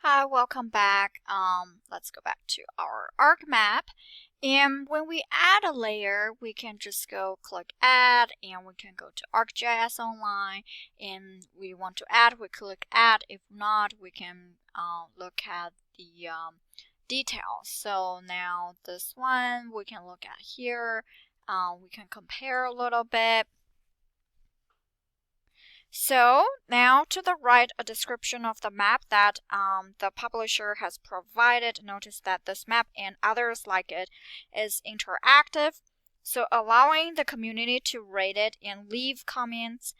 Hi, welcome back. Let's go back to our ArcMap. And when we add a layer, we can just go click Add, and we can go to ArcGIS Online. And we want to add, we click Add. If not, we can look at the details. So now this one we can look at here. We can compare a little bit. So now to the right, a description of the map that the publisher has provided. Notice that this map and others like it is interactive, so allowing the community to rate it and leave comments.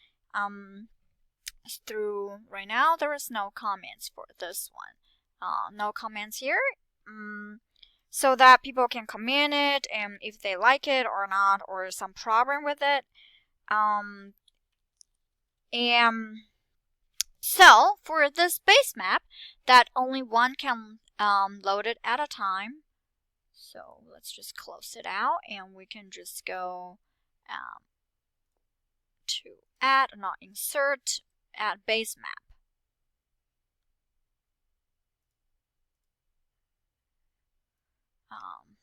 Through right now there is no comments for this one. No comments here. So that people can comment it and if they like it or not, or some problem with it. And so for this base map, that only one can load it at a time. So let's just close it out, and we can just go to add, not insert, add base map.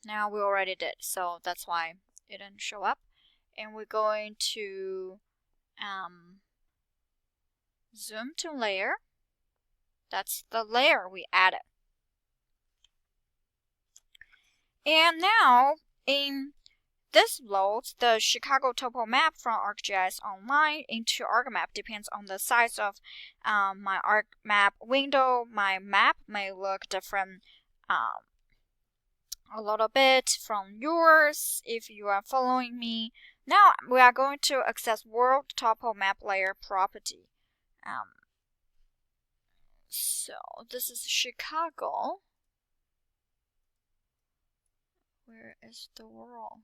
Now we already did, so that's why it didn't show up. And we're going to zoom to layer. That's the layer we added. And now in this loads the Chicago topo map from ArcGIS Online into ArcMap. Depends on the size of my ArcMap window. My map may look different a little bit from yours if you are following me. Now we are going to access World Topo Map Layer property. So this is Chicago. Where is the world?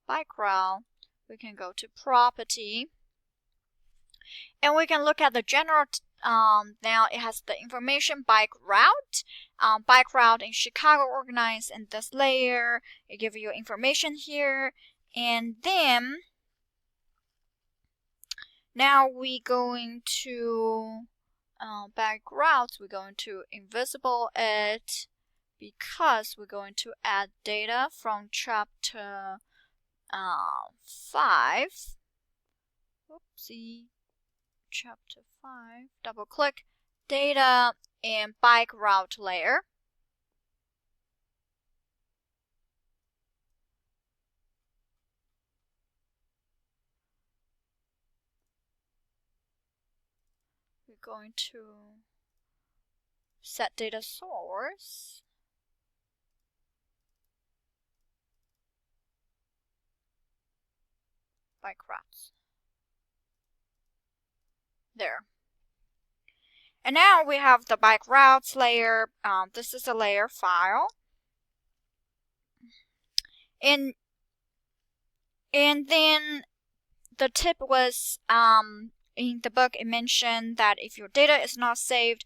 Background. We can go to property. And we can look at the general. Now it has the information bike route. Bike route in Chicago organized in this layer. It gives you information here. And then now we going to bike routes. We're going to invisible it because we're going to add data from chapter 5. Oopsie. Chapter 5. Double click data and bike route layer. We're going to set data source. Bike routes. There. And now we have the bike routes layer. This is a layer file. And then the tip was in the book it mentioned that if your data is not saved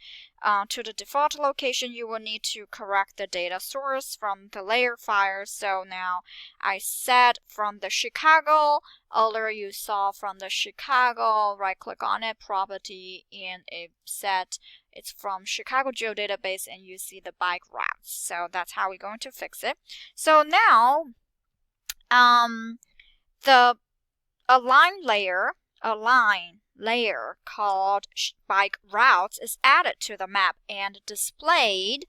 to the default location, you will need to correct the data source from the layer file. So now I set from the Chicago. Earlier you saw from the Chicago, right click on it, property, and it set it's from Chicago geodatabase, and you see the bike routes. So that's how we're going to fix it. So now the align layer called bike routes is added to the map and displayed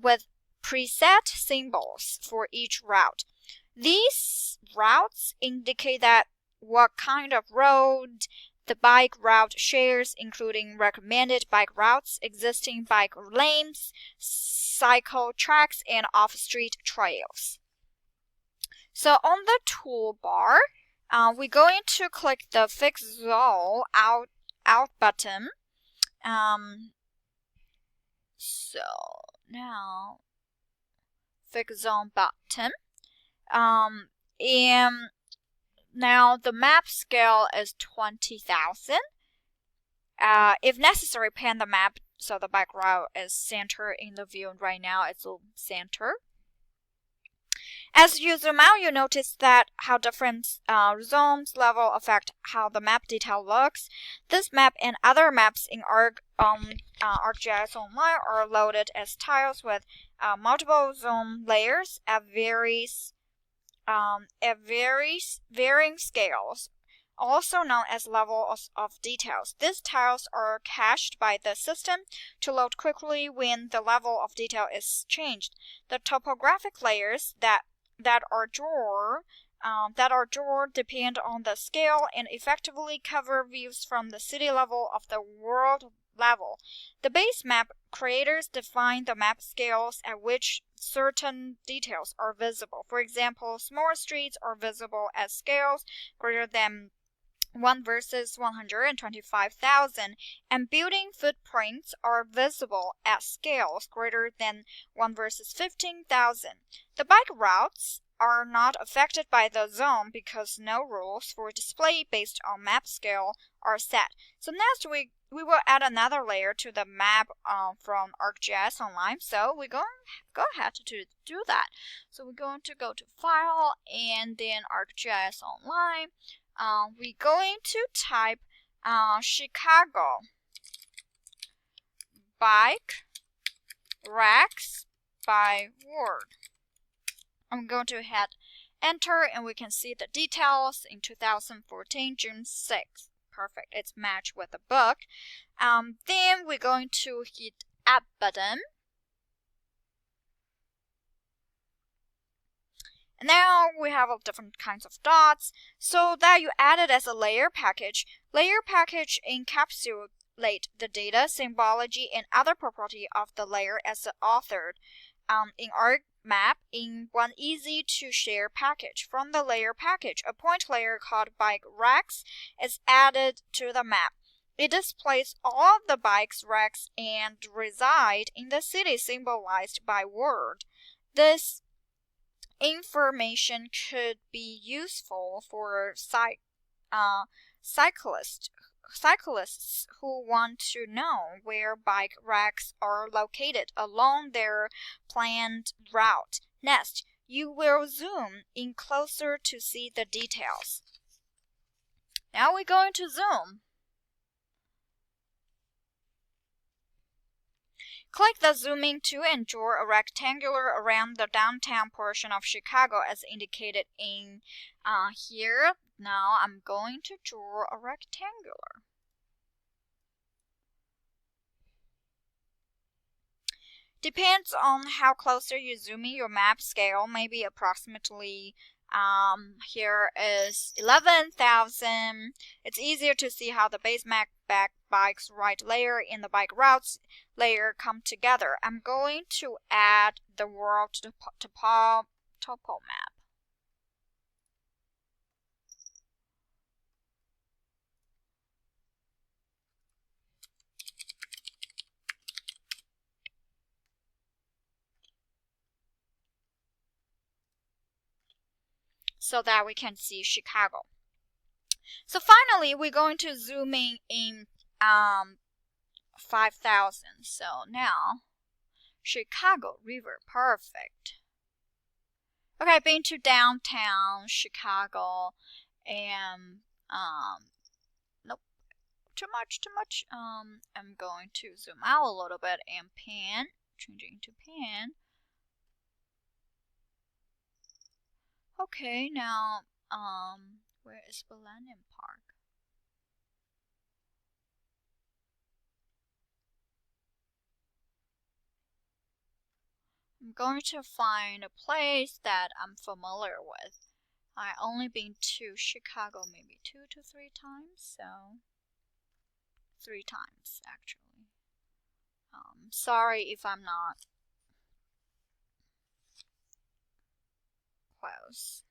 with preset symbols for each route. These routes indicate that what kind of road the bike route shares, including recommended bike routes, existing bike lanes, cycle tracks, and off-street trails. So on the toolbar, we're going to click the Fix Zone out button. So now Fix Zone button. And now the map scale is 20,000. If necessary, pan the map so the bike route is centered in the view. Right now it's center. As you zoom out, you notice that how different zones level affect how the map detail looks. This map and other maps in ArcGIS Online are loaded as tiles with multiple zoom layers at varying scales, also known as levels of details. These tiles are cached by the system to load quickly when the level of detail is changed. The topographic layers that are drawn depend on the scale and effectively cover views from the city level of the world level. The base map creators define the map scales at which certain details are visible. For example, small streets are visible at scales greater than 1 versus 125,000, and building footprints are visible at scales greater than 1 versus 15,000. The bike routes are not affected by the zone because no rules for display based on map scale are set. So next we will add another layer to the map from ArcGIS Online. So we're going to go ahead to do that. So we're going to go to File and then ArcGIS Online. We're going to type Chicago bike racks by word. I'm going to hit enter and we can see the details in 2014 June 6th. Perfect, it's matched with the book. Then we're going to hit add button. Now we have different kinds of dots, so that you add it as a layer package. Layer package encapsulate the data, symbology, and other property of the layer as authored in ArcMap in one easy-to-share package. From the layer package, a point layer called bike racks is added to the map. It displays all of the bikes racks and reside in the city symbolized by word. This information could be useful for cyclists who want to know where bike racks are located along their planned route. Next, you will zoom in closer to see the details. Now we're going to zoom. Click the Zoom In tool and draw a rectangular around the downtown portion of Chicago as indicated in here. Now I'm going to draw a rectangular. Depends on how closer you zoom in, your map scale may be approximately here is 11,000. It's easier to see how the base map bikes right layer and the bike routes layer come together. I'm going to add the world topo map. So that we can see Chicago. So finally, we're going to zoom in 5,000. So now, Chicago River, perfect. Okay, I've been to downtown Chicago, and nope, too much. I'm going to zoom out a little bit and pan, changing to pan. Okay, now, where is Millennium Park? I'm going to find a place that I'm familiar with. I only been to Chicago maybe 2 to 3 times, so 3 times actually. Sorry if I'm not close.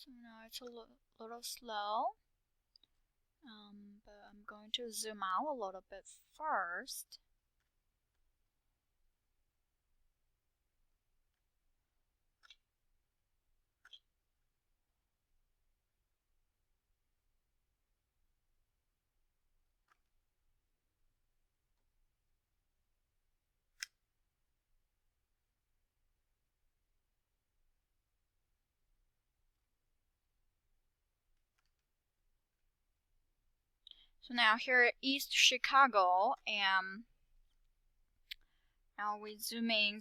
So now it's a little slow. But I'm going to zoom out a little bit first. So now here at East Chicago, and now we zoom in.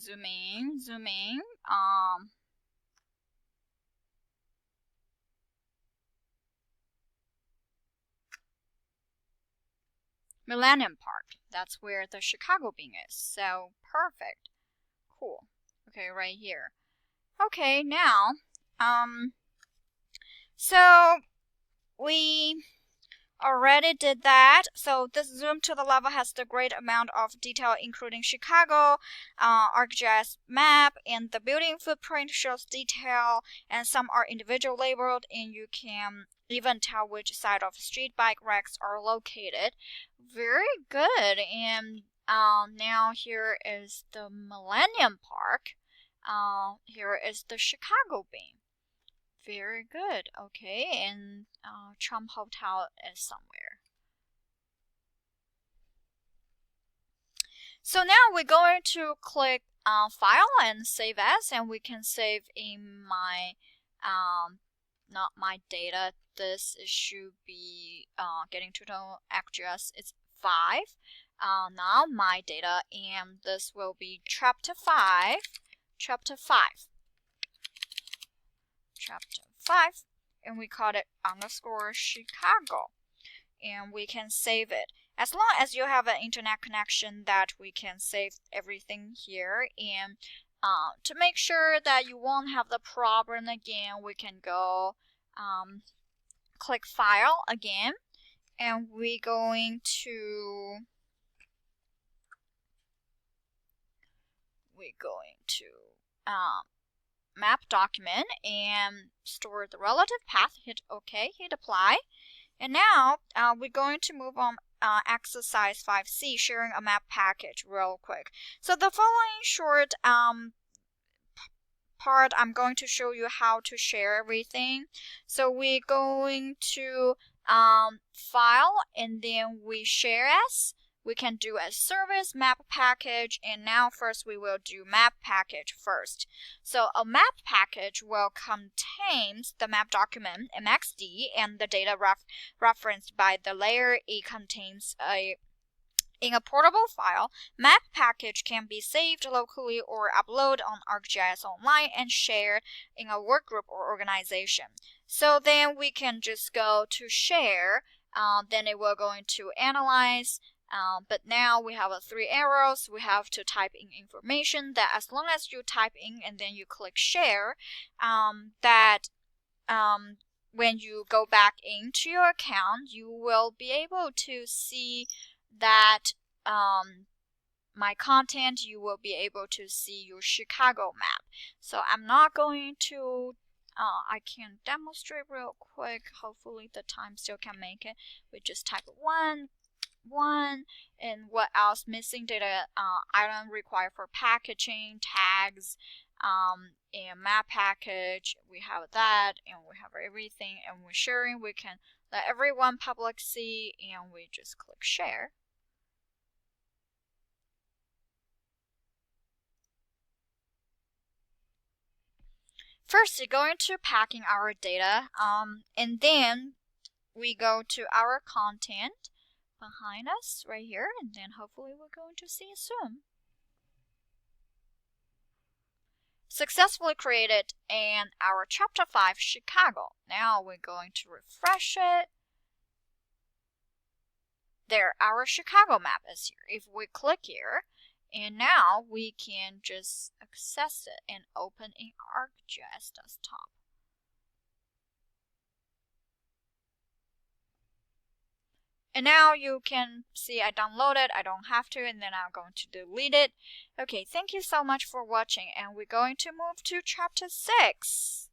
Millennium Park. That's where the Chicago bean is. So perfect. Cool. Okay, right here. Okay, now, so we already did that. So this zoom to the level has the great amount of detail, including Chicago, ArcGIS map, and the building footprint shows detail, and some are individual labeled, and you can even tell which side of street bike racks are located. Very good. And now here is the Millennium Park. Here is the Chicago bean. Very good. Okay, and Trump Hotel is somewhere. So now we're going to click File and Save As, and we can save in my, not my data. This should be getting to know ArcGIS. It's 5. Now my data, and this will be Chapter 5. Chapter 5, and we call it _Chicago, and we can save it. As long as you have an internet connection, that we can save everything here. And to make sure that you won't have the problem again, we can go click File again, and we're going to map document and store the relative path. Hit OK, hit Apply. And now we're going to move on exercise 5C, sharing a map package, real quick. So the following short part, I'm going to show you how to share everything. So we're going to File, and then we share as. We can do a service map package, and now first we will do map package first. So a map package will contain the map document MXD and the data referenced by the layer. It contains in a portable file. Map package can be saved locally or uploaded on ArcGIS Online and shared in a workgroup or organization. So then we can just go to share. Then it will go into analyze. But now we have 3 arrows. We have to type in information that as long as you type in and then you click share, when you go back into your account, you will be able to see that my content. You will be able to see your Chicago map. So I'm not going to I can demonstrate real quick. Hopefully the time still can make it. We just type 1, and what else? Missing data item required for packaging, tags, and map package. We have that, and we have everything, and we're sharing. We can let everyone public see, and we just click share. First, we're going to packing our data, and then we go to our content behind us right here, and then hopefully we're going to see it soon. Successfully created in our Chapter 5 Chicago. Now we're going to refresh it. There, our Chicago map is here. If we click here, and now we can just access it and open in ArcGIS desktop. And now you can see I downloaded. I don't have to, and then I'm going to delete it. Okay, thank you so much for watching, and we're going to move to Chapter 6.